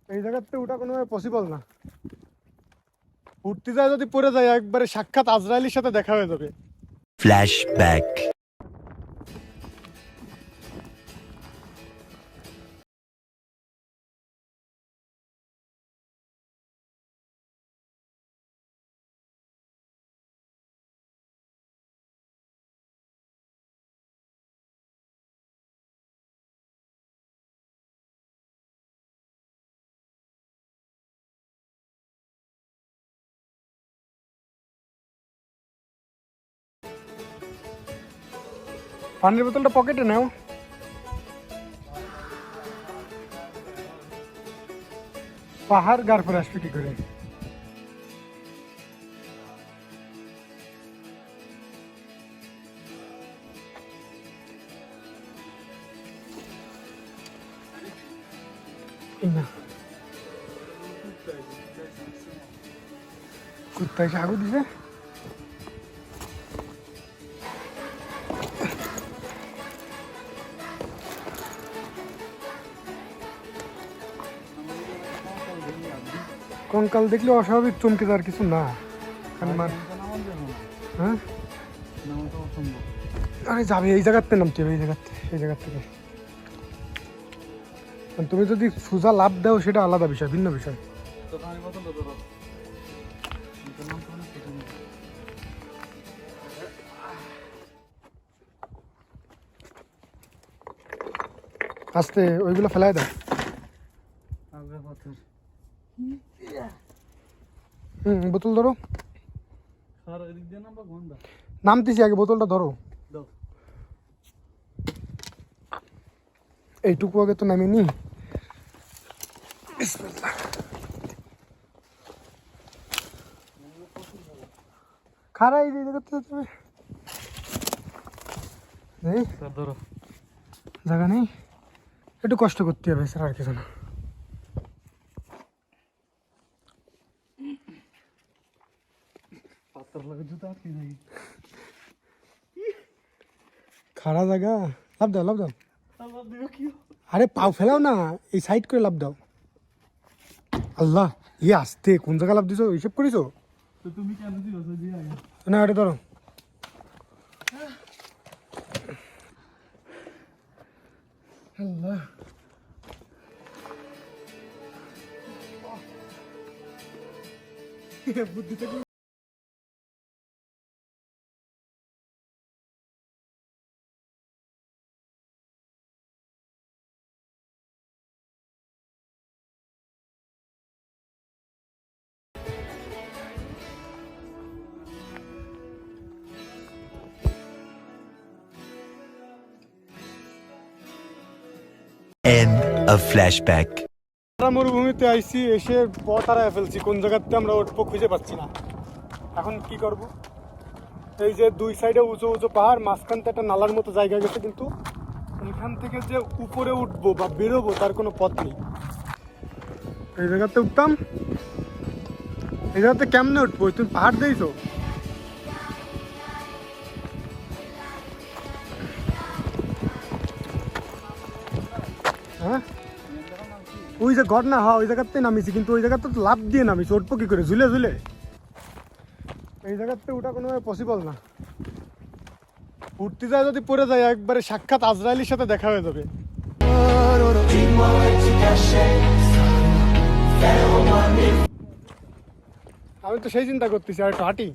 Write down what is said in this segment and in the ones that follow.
এই জায়গাতে ওটা কোনোভাবে পসিবল না। উঠতে যায় যদি পড়ে যায় একবারে সাক্ষাৎ আজরাইলের সাথে দেখা হয়ে যাবে। ফ্ল্যাশব্যাক। পানির বোতলটা পকেটে নাও। পাহাড় গার করে আসবে কি করে? না কুত্তা এসে আগু দিছে। কঙ্কাল দেখলে অস্বাভাবিক চমকে যাওয়ার কিছু না। হ্যাঁ আরে যাবে এই জায়গাতে নামতে হবে, এই জায়গার থেকে। তুমি যদি সোজা লাভ দাও সেটা আলাদা বিষয়, ভিন্ন বিষয়। আস্তে ওইগুলো ফেলাই দাও। বোতল ধরো। নামতেছি আগে, বোতলটা ধরো। এইটুকু আগে তো নামিনি। খারাই জায়গা নেই, একটু কষ্ট করতে হবে স্যার, আর কিছু না। খারা জায়গা, লাভ দাও লাভ দাও। আরে পাও ফেলাও না, এই সাইড করে লাভ দাও। আল্লাহ ইয়ে আসতে কোন জায়গা লাভ দিছো, হিসেব করিছো? না এটা ধরো। আল্লাহ বুদ্ধিটা End of flashback. আমরা মরুভূমিতে আইছি, এসে পথ হারায় ফেলছি, কোন জায়গাতে আমরা উঠবো খুঁজে পাচ্ছি না। এখন কি করব? এই যে দুই সাইডে উঁচু উঁচু পাহাড়, মাঝখানতে একটা নালার মতো জায়গা গেছে, কিন্তু এখান থেকে যে উপরে উঠবো বা বেরোবো তার কোনো পথ নেই। এই জায়গাতে উঠতাম, এই জায়গাতে কেমনে উঠবো? তুমি পাহাড় দিয়েছো? হ্যাঁ ওই যে ঘর না, হ্যাঁ ওই জায়গাতে নামিছি, কিন্তু ওই জায়গাতে তো লাভ দিয়ে নামিছি, উঠবো কি করে ঝুলে ঝুলে? এই জায়গাতে ওটা কোনোভাবে পসিবল না। উঠতে যায় যদি পড়ে যায় একবারে সাক্ষাৎ আজরাইলের সাথে দেখা হয়ে যাবে। আমি তো সেই চিন্তা করতেছি, আর একটু হাঁটি।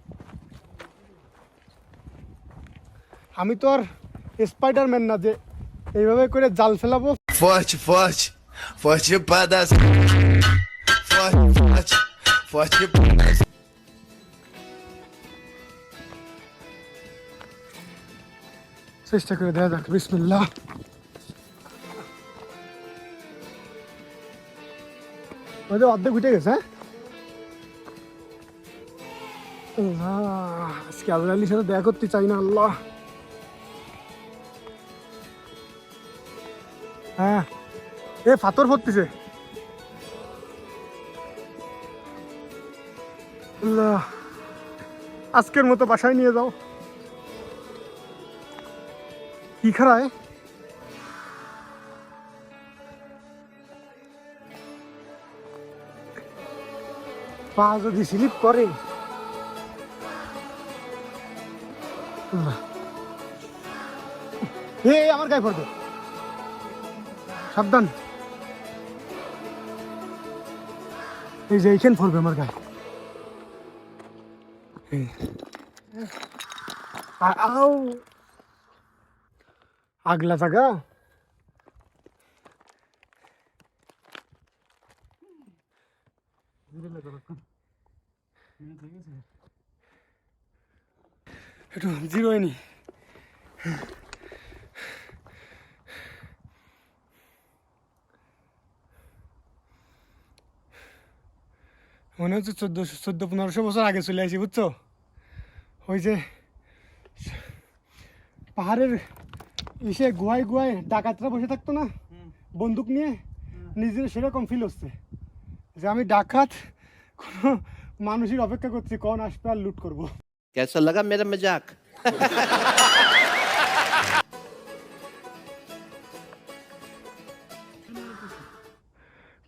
আমি তো আর স্পাইডারম্যান না যে এইভাবে করে জাল ফেলাবো। Forte, forte, forte pra dar. Forte, forte, forte pra dar. চেষ্টা করে দেখা যাক, বিসমিল্লাহ। ওই অর্ধেক উঠে গেছে। হ্যাঁ আল্লাহ, আজকে আজরাইলের সাথে দেখা করতে চাই না। আল্লাহ হ্যাঁ এ পাথর পড়তেছে। আল্লাহ আজকের মতো বাসায় নিয়ে যাও। কি খারায়? পা যদি স্লিপ করে আমার গায়ে পড়বে, সাবধান। এই যে এইখান পড়বে আমার গায়ে। আও আগলা জায়গা। একটু জিরো হয়নি। মনে হচ্ছে 1400-1500 বছর আগে চলে আসি, বুঝছো? ওই যে পাহাড়ের এসে গুহায় গুহায় ডাকাতরা বসে থাকতো না বন্দুক নিয়ে, নিজের সেরকম ফিল হচ্ছে যে আমি ডাকাত, কোনো মানুষের অপেক্ষা করছি কখন আসবে আর লুট করবো। कैसा लगा मेरा मजाक?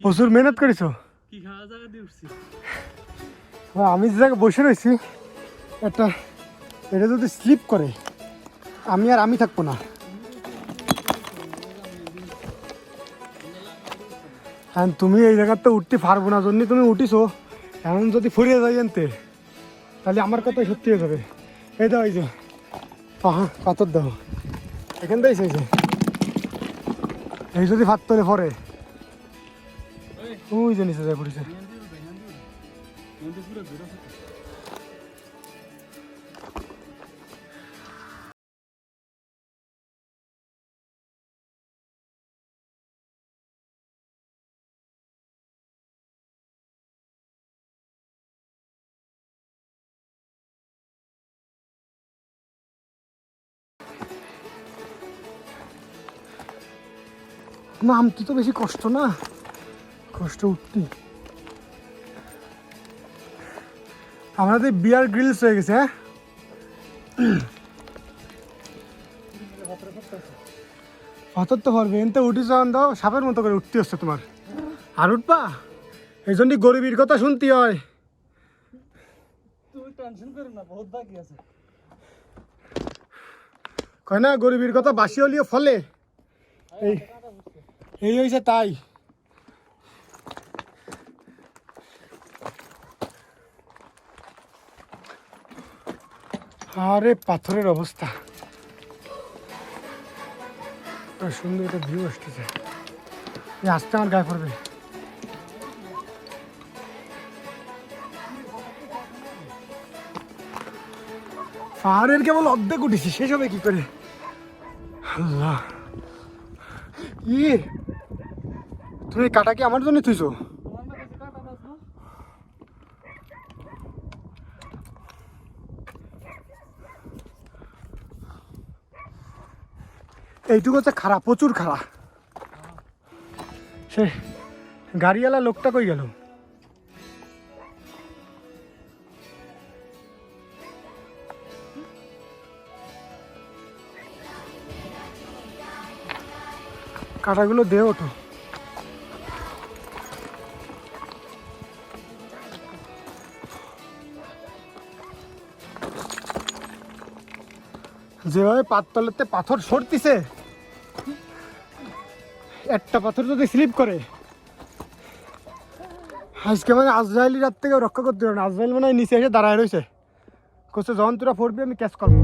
প্রচুর মেহনত করেছো। আমি যে জায়গায় বসে রয়েছি এটা যদি স্লিপ করে আমি থাকবো না। হ্যাঁ, তুমি এই জায়গাতে উঠতে পারবো না জন্য তুমি উঠিছো। এমন যদি ফুরিয়ে যাই জানতে তাহলে আমার কথাই সত্যি হয়ে যাবে। এই দাও, এই যে পাথর দাও, এখান থেকে এই যদি ভাত তোলে পরে ওই যে নিচে যায় পড়েছে। নামতে তো বেশি কষ্ট না, কষ্ট উঠতে। আমাদের বিয়ার গ্রিলস হয়ে গেছে। হ্যাঁ, পাথর তো পারবে এনতে উঠি যান দাও, সাপের মতো করে উঠতে হচ্ছে তোমার। আর উঠবা, এই জন্যই গরিবের কথা শুনতে হয়। তুমি টেনশন করো না, বহুত বাকি আছে। কয় না গরিবের কথা বাসি হলিও ফলে, এই হয়েছে তাই। আরে পাথরের অবস্থা সুন্দর, একটা ভিউ আসতেছে। আসতে আমার গায়ে পড়বে। পাহাড়ের কেবল অর্ধেক উঠেছি, শেষ হবে কি করে? আল্লাহ, তুমি কাটা কি আমার জন্য থুইছো? এইটুকু হচ্ছে খারাপ, প্রচুর খারাপ। সে গাড়িওয়ালা লোকটা কই গেল? কাটাগুলো দে ওঠো। যেভাবে পাততলেতে পাথর সরতিছে, একটা পাথর যদি স্লিপ করে আজকে মানে আজরাইলি রাত থেকে রক্ষা করতে পারবে না। আজরাইল মানে নিচে এসে দাঁড়ায় রয়েছে, কোথাও যখন তোরা পড়বি আমি ক্যাচ করবো।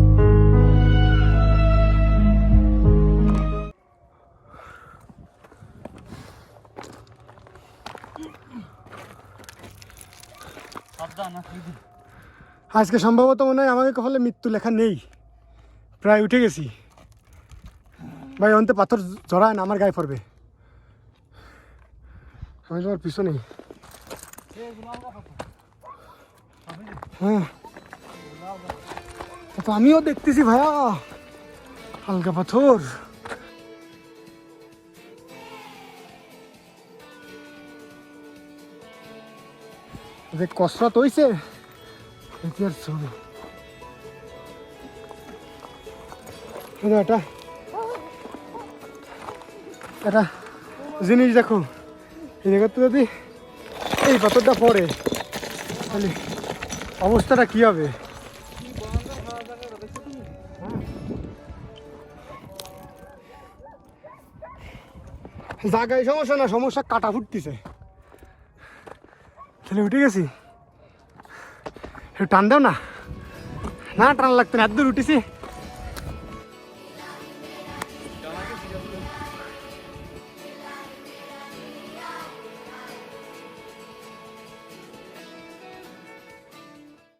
আজকে সম্ভবত মনে হয় আমাকে কপালে মৃত্যু লেখা নেই, প্রায় উঠে গেছি ভাই। অন্তে পাথর জড়ায় না, আমার গায়ে পড়বে। আমি তোমার পিছনে। হ্যাঁ, তো আমিও দেখতেছি ভাইয়া হালকা পাথর। যে কসরত হইছে ছবি এটা একটা জিনিস দেখো, এই জায়গাতে যদি এই পাথরটা পড়ে তাহলে অবস্থাটা কি হবে? জায়গায় সমস্যা না, সমস্যা কাটা ফুটতেছে। তাহলে উঠে গেছি, একটু টান দাও না। না টান লাগতো না, এত দূর উঠেছি।